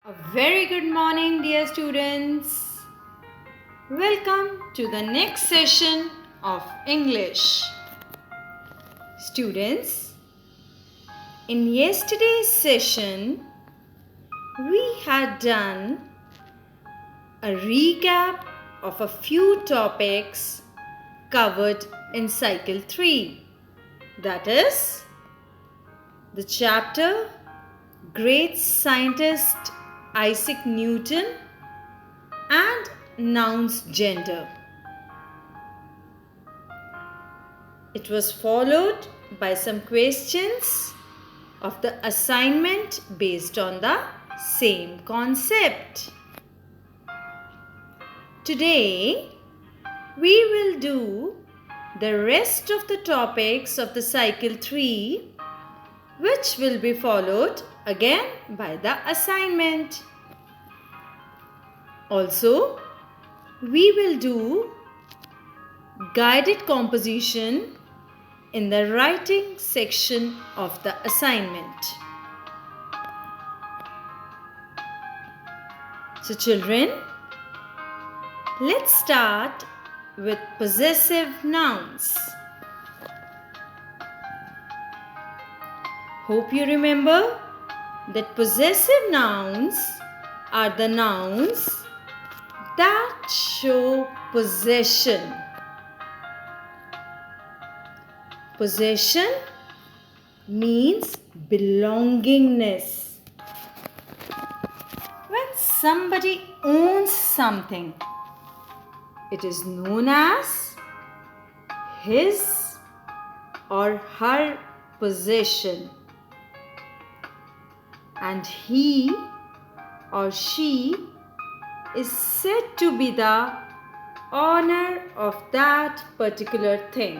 A very good morning, dear students. Welcome to the next session of English. Students, in yesterday's session, we had done a recap of a few topics covered in Cycle 3. That is, the chapter Great Scientist Isaac Newton and Nouns Gender. It was followed by some questions of the assignment based on the same concept. Today, we will do the rest of the topics of the Cycle 3, which will be followed again by the assignment. Also, we will do guided composition in the writing section of the assignment. So children, let's start with possessive nouns. Hope you remember that possessive nouns are the nouns that show possession. Possession means belongingness. When somebody owns something, it is known as his or her possession. And he or she is said to be the owner of that particular thing.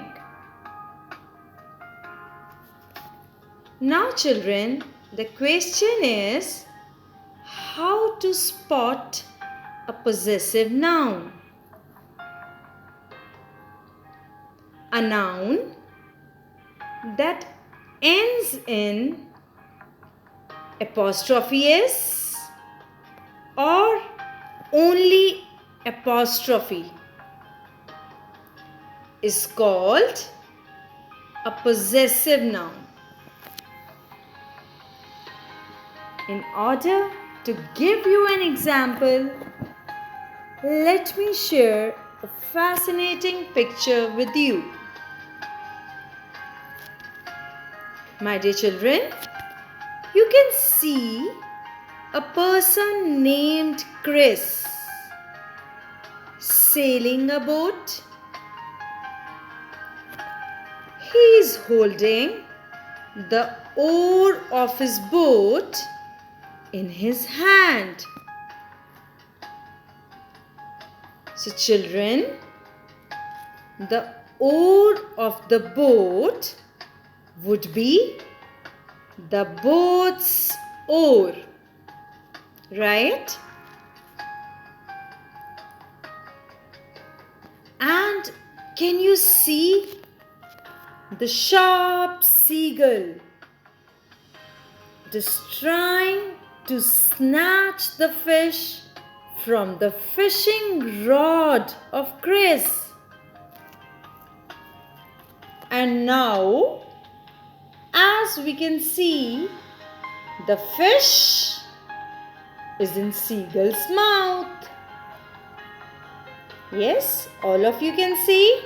Now children, the question is how to spot a possessive noun. A noun that ends in apostrophe s or only apostrophe is called a possessive noun. In order to give you an example, let me share a fascinating picture with you. My dear children, you can see a person named Chris sailing a boat. He is holding the oar of his boat in his hand. So children, the oar of the boat would be the boat's oar, right? And can you see the sharp seagull just trying to snatch the fish from the fishing rod of Chris? And now, as we can see, the fish is in seagull's mouth. Yes, all of you can see.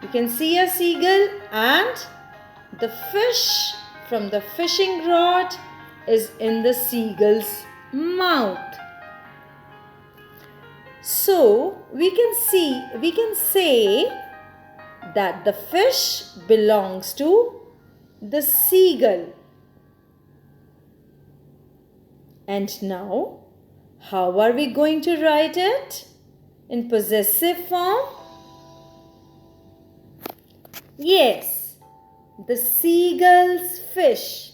You can see a seagull and the fish from the fishing rod is in the seagull's mouth. So we can say that the fish belongs to the seagull. And now, how are we going to write it in possessive form? Yes, the seagull's fish.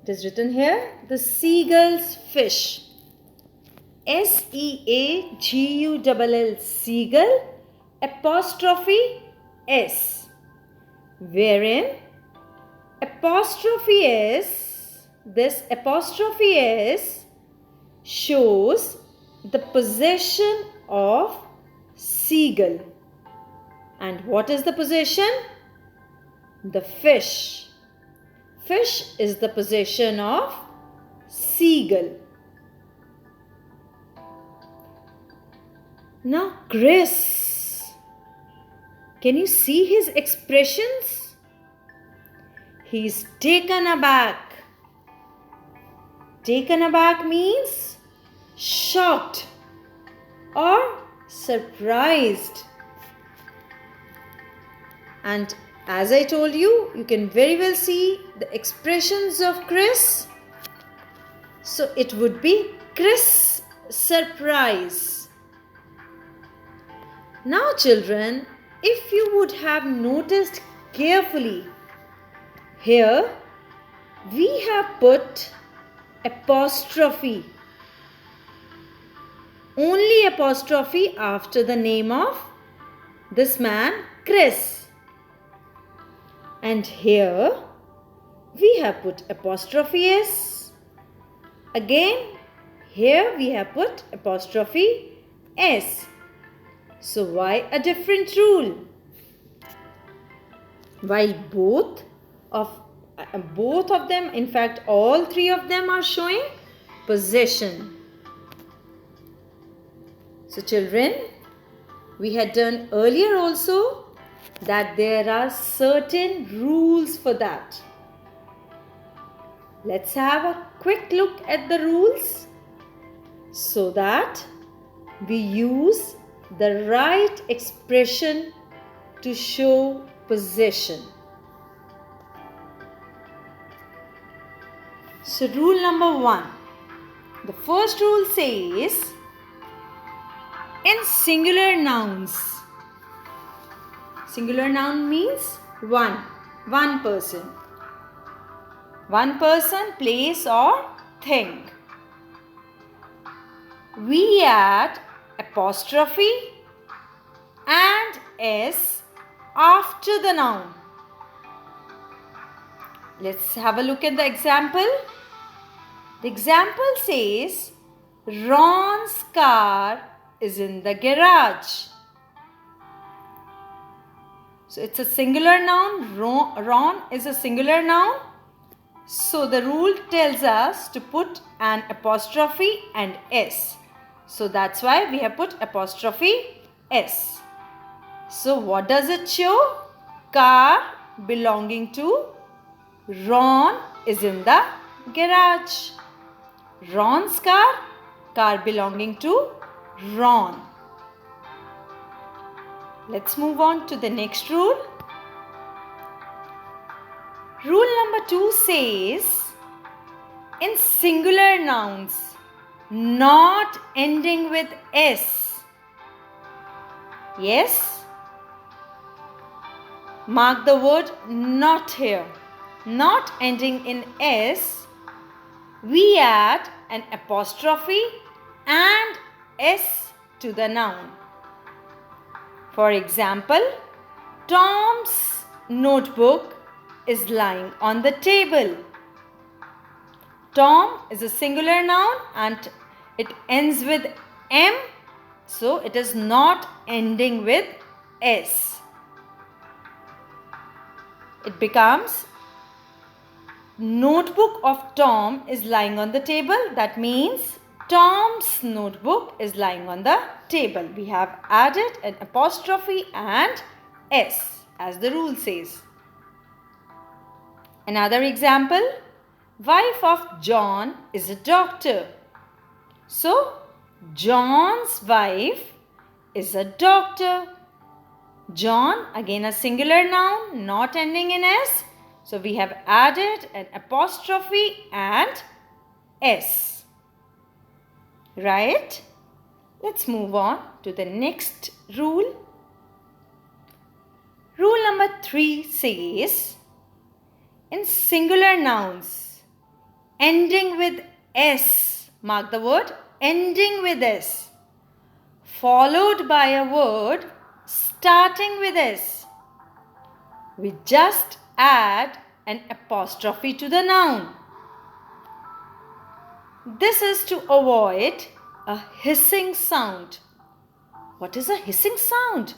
It is written here, the seagull's fish. S-E-A-G-U-L-L, seagull, apostrophe S, wherein apostrophe S this apostrophe S shows the possession of seagull. And what is the possession? The fish. Fish is the possession of seagull. Now Chris, can you see his expressions? He's taken aback. Taken aback means shocked or surprised. And as I told you, you can very well see the expressions of Chris. So it would be Chris surprise. Now children, if you would have noticed carefully, here we have put apostrophe. Only apostrophe after the name of this man, Chris. And here we have put apostrophe S. Again, here we have put apostrophe S. So why a different rule? While both of them, in fact all three of them are showing possession. So children, we had done earlier also that there are certain rules for that. Let's have a quick look at the rules so that we use the right expression to show possession. So rule number 1. The first rule says, in singular nouns. Singular noun means one person. One person, place or thing. We add apostrophe and S after the noun. Let's have a look at the example. The example says, Ron's car is in the garage. So it's a singular noun. Ron is a singular noun. So the rule tells us to put an apostrophe and S. So that's why we have put apostrophe S. So what does it show? Car belonging to Ron is in the garage. Ron's car belonging to Ron. Let's move on to the next rule. Rule number 2 says, in singular nouns not ending with S. Yes? Mark the word not here. Not ending in S, we add an apostrophe and S to the noun. For example, Tom's notebook is lying on the table. Tom is a singular noun and it ends with M, so it is not ending with S. It becomes notebook of Tom is lying on the table. That means Tom's notebook is lying on the table. We have added an apostrophe and S as the rule says. Another example, wife of John is a doctor. So, John's wife is a doctor. John, again a singular noun, not ending in S. So, we have added an apostrophe and S. Right? Let's move on to the next rule. Rule number 3 says, in singular nouns ending with S, mark the word ending with S, followed by a word starting with S, we just add an apostrophe to the noun. This is to avoid a hissing sound. What is a hissing sound?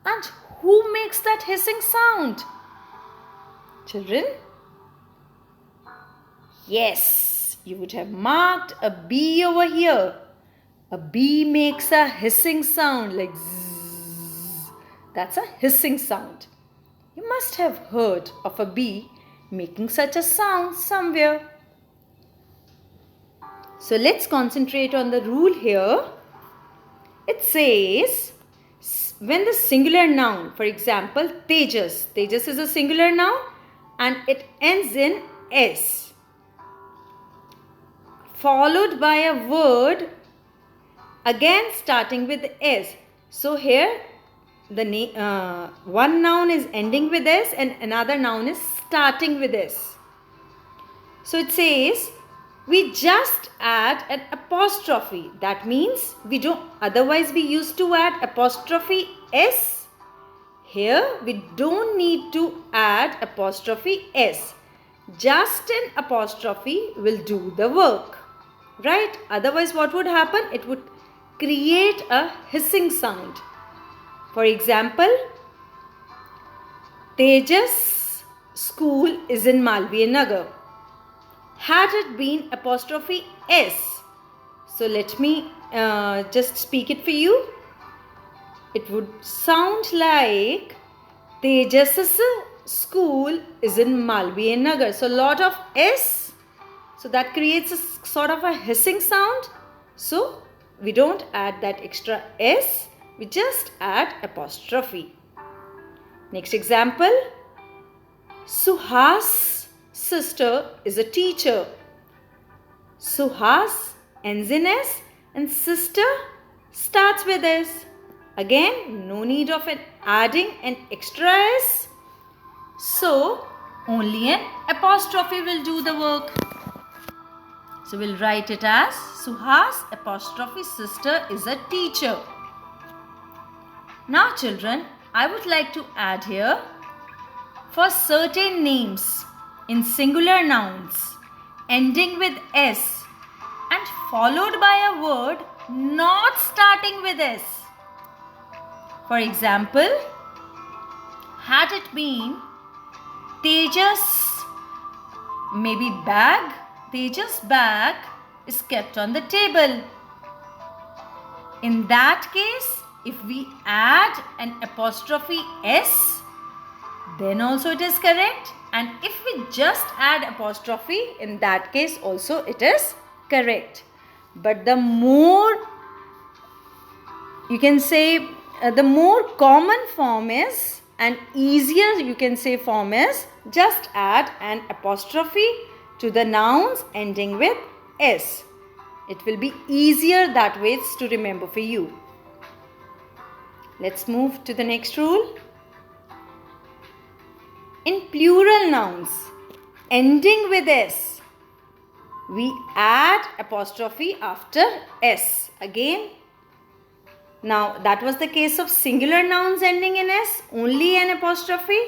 And who makes that hissing sound? Children? Yes, you would have marked a bee over here. A bee makes a hissing sound like zzz. That's a hissing sound. You must have heard of a bee making such a sound somewhere. So let's concentrate on the rule here. It says when the singular noun, for example, Tejas. Tejas is a singular noun and it ends in S, followed by a word again starting with S. So here the one noun is ending with S and another noun is starting with S. So it says we just add an apostrophe. That means we don't, otherwise we used to add apostrophe S. Here we don't need to add apostrophe S. Just an apostrophe will do the work. Right? Otherwise what would happen? It would create a hissing sound. For example, Tejas school is in Malviya Nagar. Had it been apostrophe S, so let me just speak it for you. It would sound like Tejas' school is in Malviya Nagar. So lot of S, so that creates a sort of a hissing sound. So we don't add that extra S, we just add apostrophe. Next example, Suhas' sister is a teacher. Suhas ends in S and sister starts with S. Again, no need of adding an extra S. So, only an apostrophe will do the work. So, we'll write it as Suhas apostrophe sister is a teacher. Now, children, I would like to add here for certain names in singular nouns ending with S and followed by a word not starting with S. For example, had it been Tejas maybe bag, Tejas bag is kept on the table. In that case, if we add an apostrophe S, then also it is correct. And if we just add apostrophe, in that case also it is correct. But the more, you can say, the more common form is, and easier you can say form is, just add an apostrophe to the nouns ending with S. It will be easier that way to remember for you. Let's move to the next rule. In plural nouns ending with S, we add apostrophe after S. Again, now that was the case of singular nouns ending in S, only an apostrophe.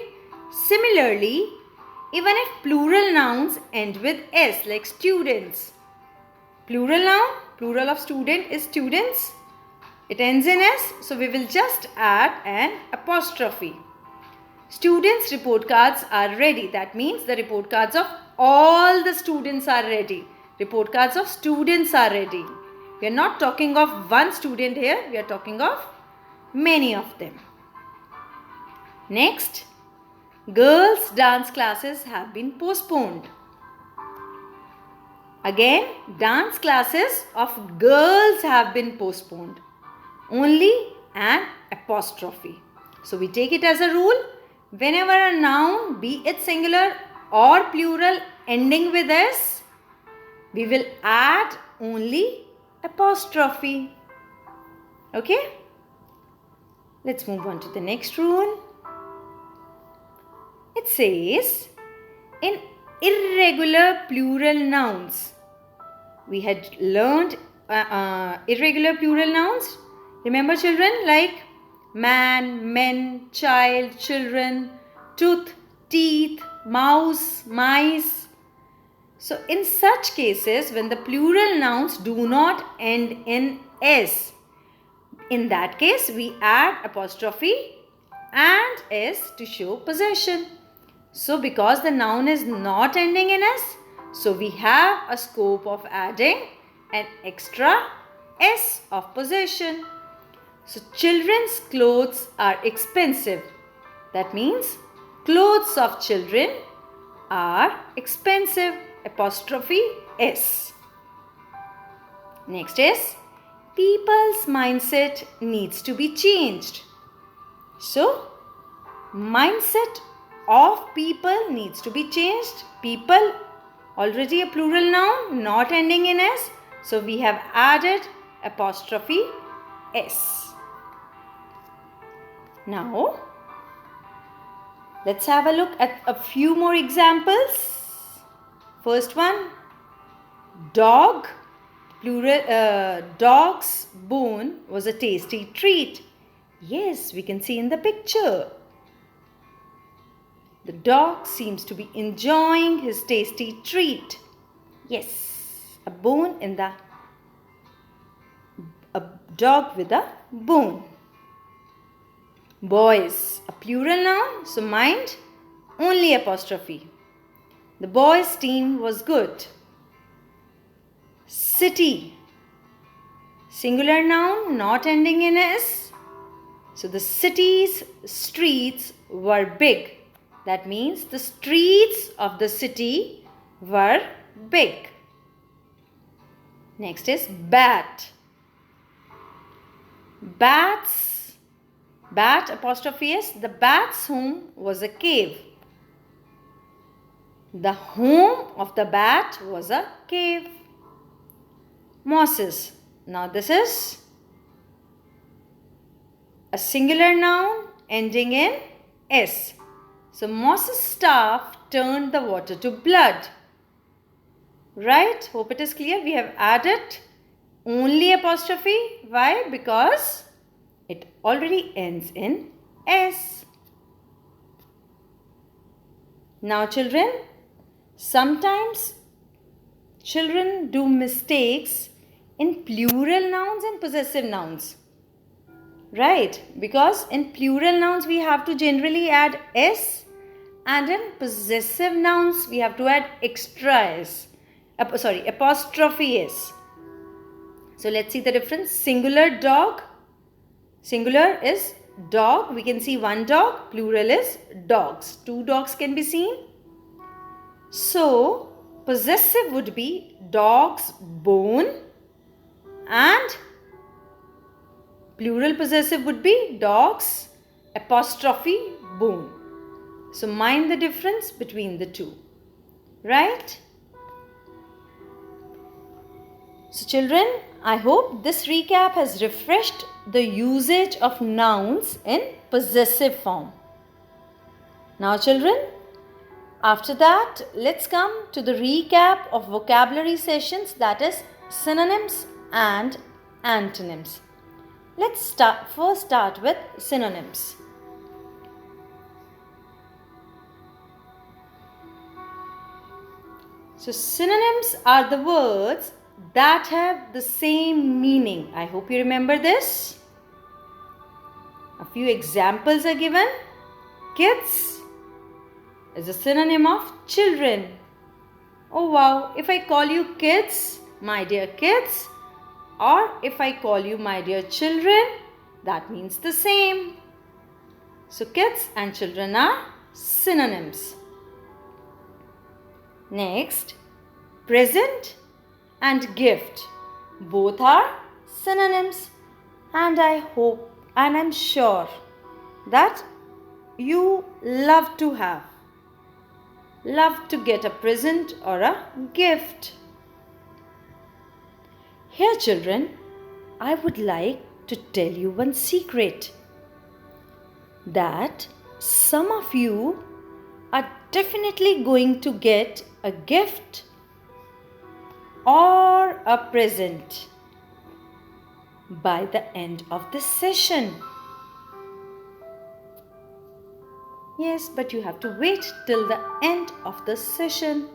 Similarly, even if plural nouns end with S, like students. Plural noun, plural of student is students. It ends in S, so we will just add an apostrophe. Students' report cards are ready. That means the report cards of all the students are ready. Report cards of students are ready. We are not talking of one student here. We are talking of many of them. Next, girls' dance classes have been postponed. Again, dance classes of girls have been postponed. Only an apostrophe. So we take it as a rule. Whenever a noun, be it singular or plural, ending with S, we will add only apostrophe. Okay? Let's move on to the next rule. It says, in irregular plural nouns, we had learned irregular plural nouns. Remember, children, like man, men, child, children, tooth, teeth, mouse, mice. So in such cases, when the plural nouns do not end in S, in that case we add apostrophe and S to show possession. So because the noun is not ending in S, so we have a scope of adding an extra S of possession. So children's clothes are expensive. That means clothes of children are expensive. Apostrophe S. Next is people's mindset needs to be changed. So mindset of people needs to be changed. People, already a plural noun, not ending in S. So we have added apostrophe S. Now let's have a look at a few more examples. First one, dog. Plural, dog's bone was a tasty treat. Yes, we can see in the picture. The dog seems to be enjoying his tasty treat. Yes, a bone in a dog with a bone. Boys, a plural noun, so mind only apostrophe. The boys' team was good. City, singular noun, not ending in S. So the city's streets were big. That means the streets of the city were big. Next is bat. Bats, bat apostrophe S. The bat's home was a cave. The home of the bat was a cave. Mosses. Now this is a singular noun ending in S. So Mosses' staff turned the water to blood. Right? Hope it is clear. We have added only apostrophe. Why? Because it already ends in S. Now children, sometimes children do mistakes in plural nouns and possessive nouns. Right? Because in plural nouns we have to generally add S, and in possessive nouns we have to add extra S. Apostrophe S. So let's see the difference. Singular dog. Singular is dog. We can see one dog. Plural is dogs. Two dogs can be seen. So possessive would be dog's bone, and plural possessive would be dog's apostrophe bone. So mind the difference between the two. Right? So children, I hope this recap has refreshed the usage of nouns in possessive form. Now children, after that, let's come to the recap of vocabulary sessions, that is synonyms and antonyms. Let's first start with synonyms. So synonyms are the words that have the same meaning. I hope you remember this. A few examples are given. Kids is a synonym of children. Oh wow, if I call you kids, my dear kids, or if I call you my dear children, that means the same. So kids and children are synonyms. Next, present and gift. Both are synonyms, and I hope and I'm sure that you love to get a present or a gift. Here children, I would like to tell you one secret, that some of you are definitely going to get a gift or a present by the end of this session. Yes, but you have to wait till the end of the session.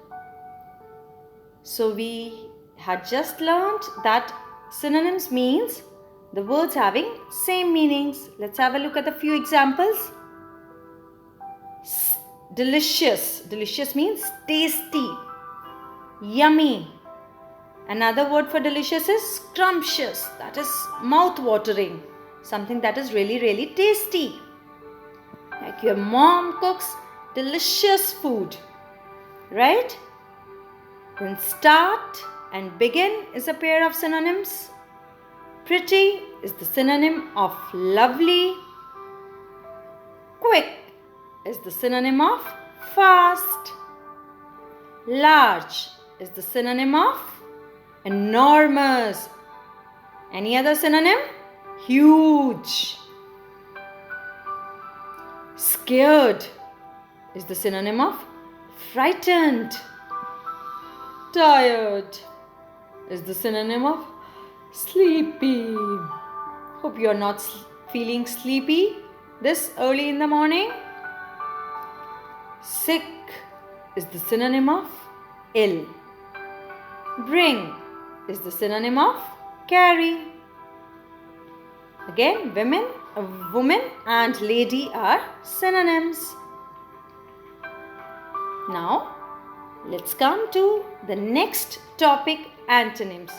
So we had just learned that synonyms means the words having same meanings. Let's have a look at a few examples. Delicious. Delicious means tasty, yummy. Another word for delicious is scrumptious. That is mouth-watering. Something that is really, really tasty. Like your mom cooks delicious food, right? Then start and begin is a pair of synonyms. Pretty is the synonym of lovely. Quick is the synonym of fast. Large is the synonym of enormous. Any other synonym? Huge. Scared is the synonym of frightened. Tired is the synonym of sleepy. Hope you are not feeling sleepy this early in the morning. Sick is the synonym of ill. Bring is the synonym of carry. Again, woman and lady are synonyms. Now, let's come to the next topic, antonyms.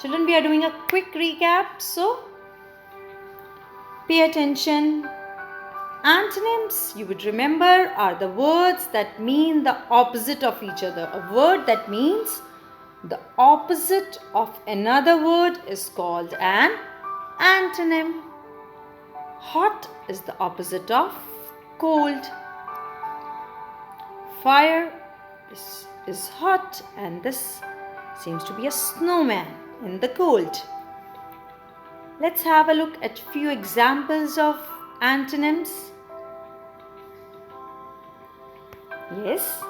Children, we are doing a quick recap, so pay attention. Antonyms, you would remember, are the words that mean the opposite of each other. A word that means the opposite of another word is called an antonym. Hot is the opposite of cold. Fire is hot, and this seems to be a snowman in the cold. Let's have a look at few examples of antonyms. Yes.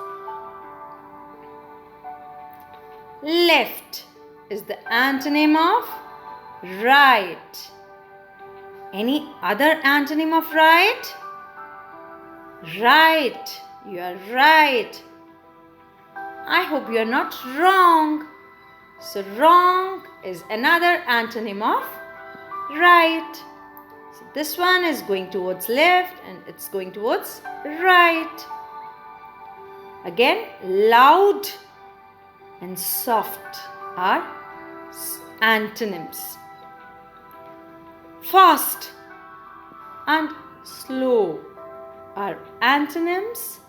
Left is the antonym of right. Any other antonym of right? Right. You are right. I hope you are not wrong. So wrong is another antonym of right. So this one is going towards left and it's going towards right. Again, loud and soft are antonyms. Fast and slow are antonyms.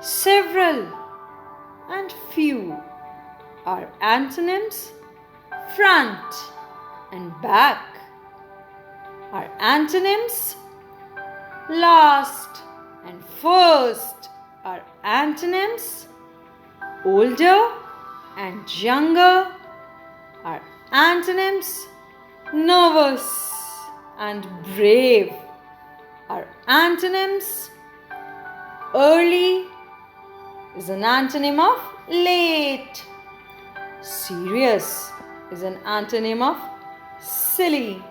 Several and few are antonyms. Front and back are antonyms. Last and first are antonyms. Older and younger are antonyms. Nervous and brave are antonyms. Early is an antonym of late. Serious is an antonym of silly.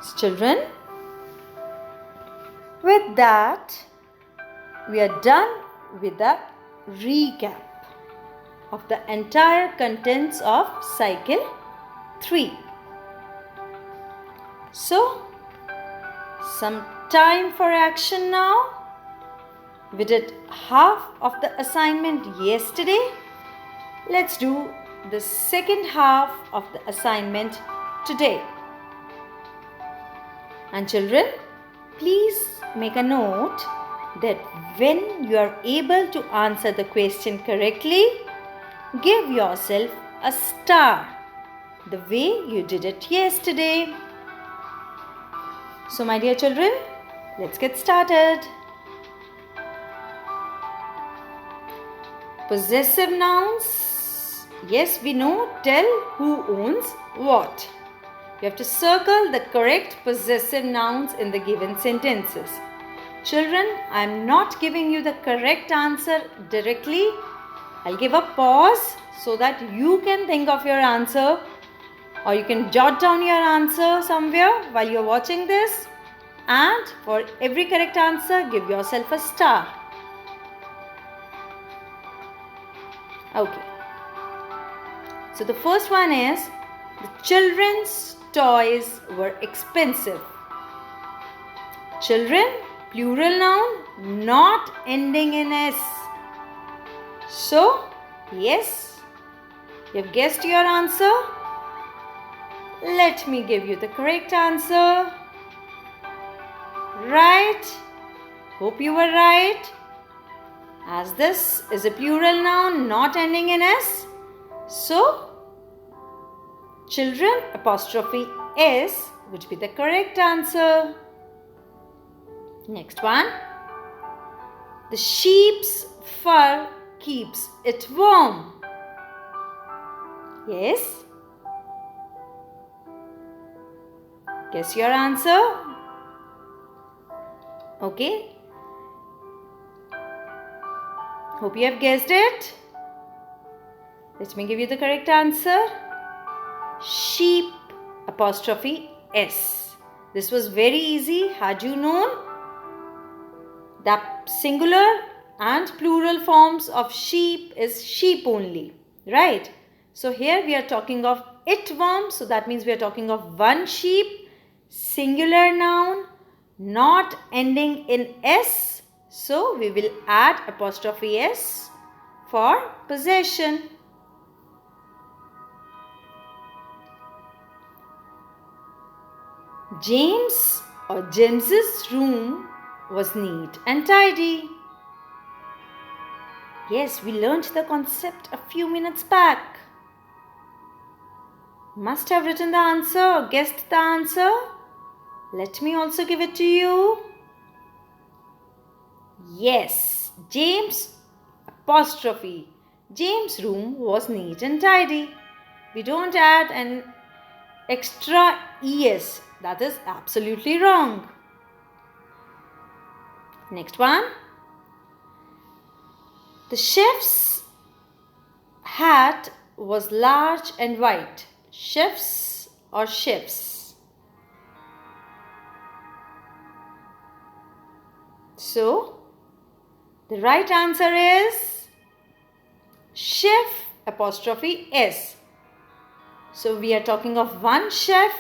So children, with that, we are done with the recap of the entire contents of cycle 3. So, some time for action now. We did half of the assignment yesterday. Let's do the second half of the assignment today. And children, please make a note that when you are able to answer the question correctly, give yourself a star the way you did it yesterday. So my dear children, let's get started. Possessive nouns. Yes, we know. Tell who owns what. You have to circle the correct possessive nouns in the given sentences. Children, I am not giving you the correct answer directly. I'll give a pause so that you can think of your answer, or you can jot down your answer somewhere while you're watching this. And for every correct answer, give yourself a star. Okay. So the first one is, the children's toys were expensive. Children, plural noun, not ending in S. So, yes, you've guessed your answer. Let me give you the correct answer. Right? Hope you were right. As this is a plural noun not ending in S, so children apostrophe S would be the correct answer. Next one. The sheep's fur keeps it warm. Yes? Guess your answer. Okay. Hope you have guessed it. Let me give you the correct answer. Sheep apostrophe S. This was very easy. Had you known that singular and plural forms of sheep is sheep only, right? So here we are talking of it warm. So that means we are talking of one sheep, singular noun, not ending in S. So we will add apostrophe S for possession. James's room was neat and tidy. Yes, we learnt the concept a few minutes back. Must have written the answer or guessed the answer. Let me also give it to you. Yes, James' room was neat and tidy. We don't add an extra ES. That is absolutely wrong. Next one. The chef's hat was large and white. Chef's or chefs? So, the right answer is chef apostrophe S. So, we are talking of one chef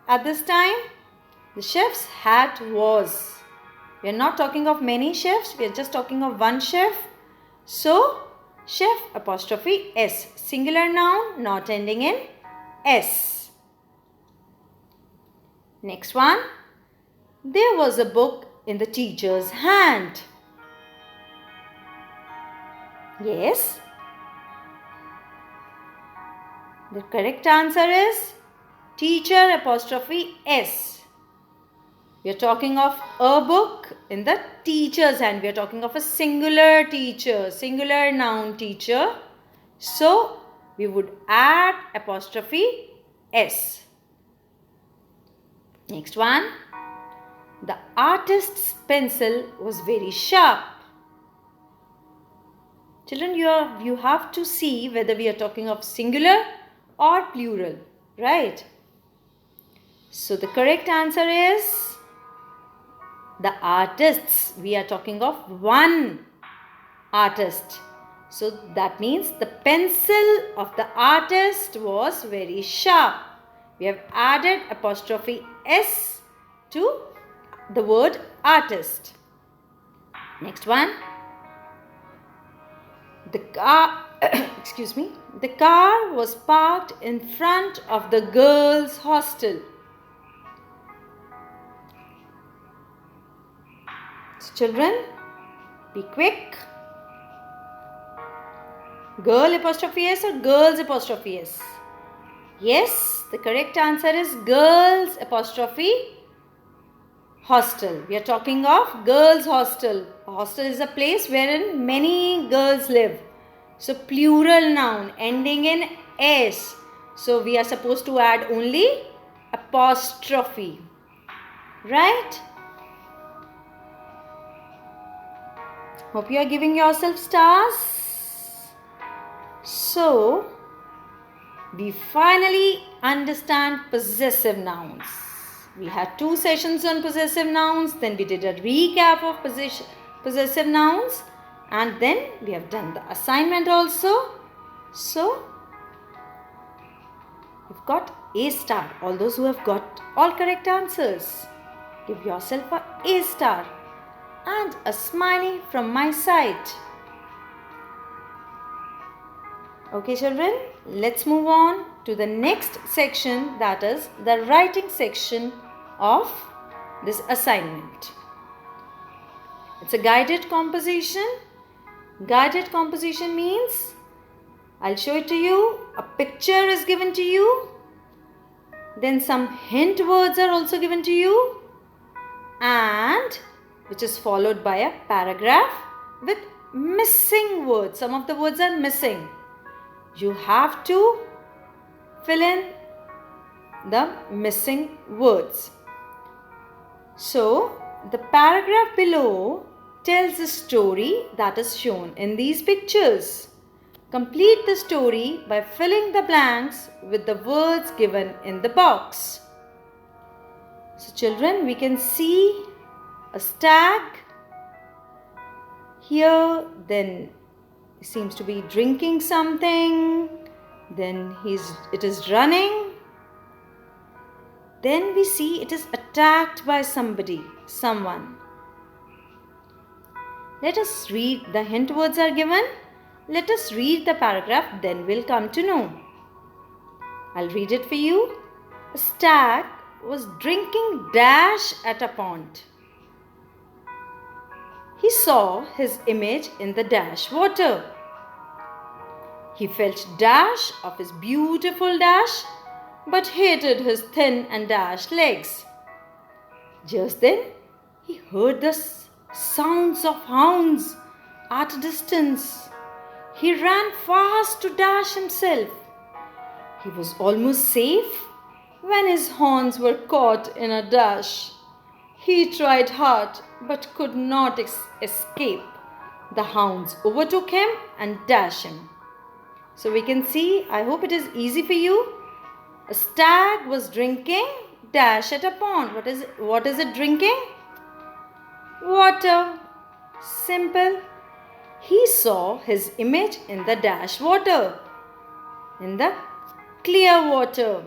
at this time. The chef's hat was. We are not talking of many chefs. We are just talking of one chef. So, chef apostrophe S. Singular noun not ending in S. Next one. There was a book in the teacher's hand. Yes. The correct answer is teacher apostrophe S. We are talking of a book in the teacher's hand. We are talking of a singular teacher, singular noun teacher. So, we would add apostrophe S. Next one. The artist's pencil was very sharp. Children, you have to see whether we are talking of singular or plural, right? So, the correct answer is the artists. We are talking of one artist. So, that means the pencil of the artist was very sharp. We have added apostrophe S to the word artist. Next one. The car, the car was parked in front of the girls' hostel. So children, be quick. Girl apostrophe S or girls apostrophe S? Yes, the correct answer is girls apostrophe hostel. We are talking of girls' hostel. A hostel is a place wherein many girls live. So, plural noun ending in S. So, we are supposed to add only apostrophe. Right? Hope you are giving yourself stars. So, we finally understand possessive nouns. We had 2 sessions on possessive nouns. Then we did a recap of possessive nouns. And then we have done the assignment also. So, you've got A star. All those who have got all correct answers, give yourself a A star and a smiley from my side. Okay children, let's move on to the next section, that is the writing section of this assignment. It's a guided composition. Guided composition means, I'll show it to you. A picture is given to you. Then some hint words are also given to you. And which is followed by a paragraph with missing words. Some of the words are missing. You have to fill in the missing words. So, the paragraph below tells the story that is shown in these pictures. Complete the story by filling the blanks with the words given in the box. So children, we can see a stag here, then he seems to be drinking something, then it is running. Then we see it is attacked by someone. Let us read, the hint words are given. Let us read the paragraph, then we'll come to know. I'll read it for you. A stag was drinking dash at a pond. He saw his image in the dash water. He felt dash of his beautiful dash, but hated his thin and dash legs. Just then, he heard the sounds of hounds at a distance. He ran fast to dash himself. He was almost safe when his horns were caught in a dash. He tried hard but could not escape. The hounds overtook him and dashed him. So we can see, I hope it is easy for you. A stag was drinking dash at a pond. What is it drinking? Water. Simple. He saw his image in the dash water, in the clear water.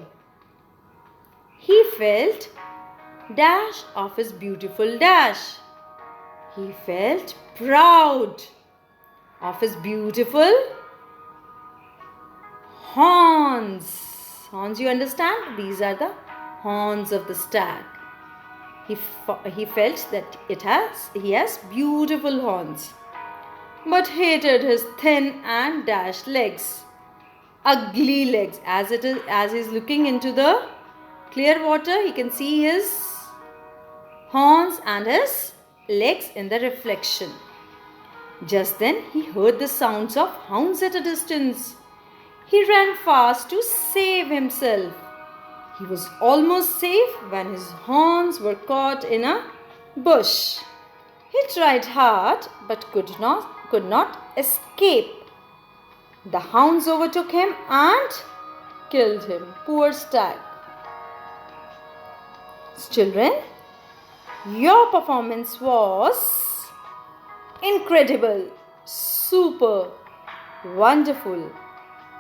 He felt dash of his beautiful dash. He felt proud of his beautiful horns. Horns, you understand? These are the horns of the stag. He felt that he has beautiful horns, but hated his thin and dash legs, ugly legs. As he's looking into the clear water, he can see his horns and his legs in the reflection. Just then he heard the sounds of hounds at a distance. He ran fast to save himself. He was almost safe when his horns were caught in a bush. He tried hard but could not escape. The hounds overtook him and killed him. Poor stag. Children, your performance was incredible, super, wonderful.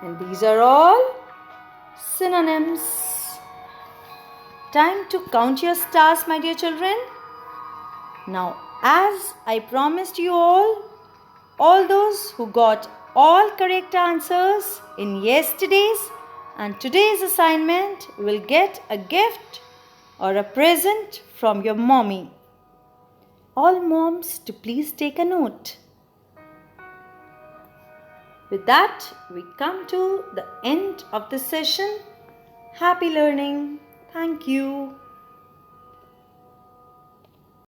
And these are all synonyms. Time to count your stars, my dear children. Now, as I promised you all those who got all correct answers in yesterday's and today's assignment will get a gift or a present from your mommy. All moms to please take a note. With that, we come to the end of the session. Happy learning. Thank you.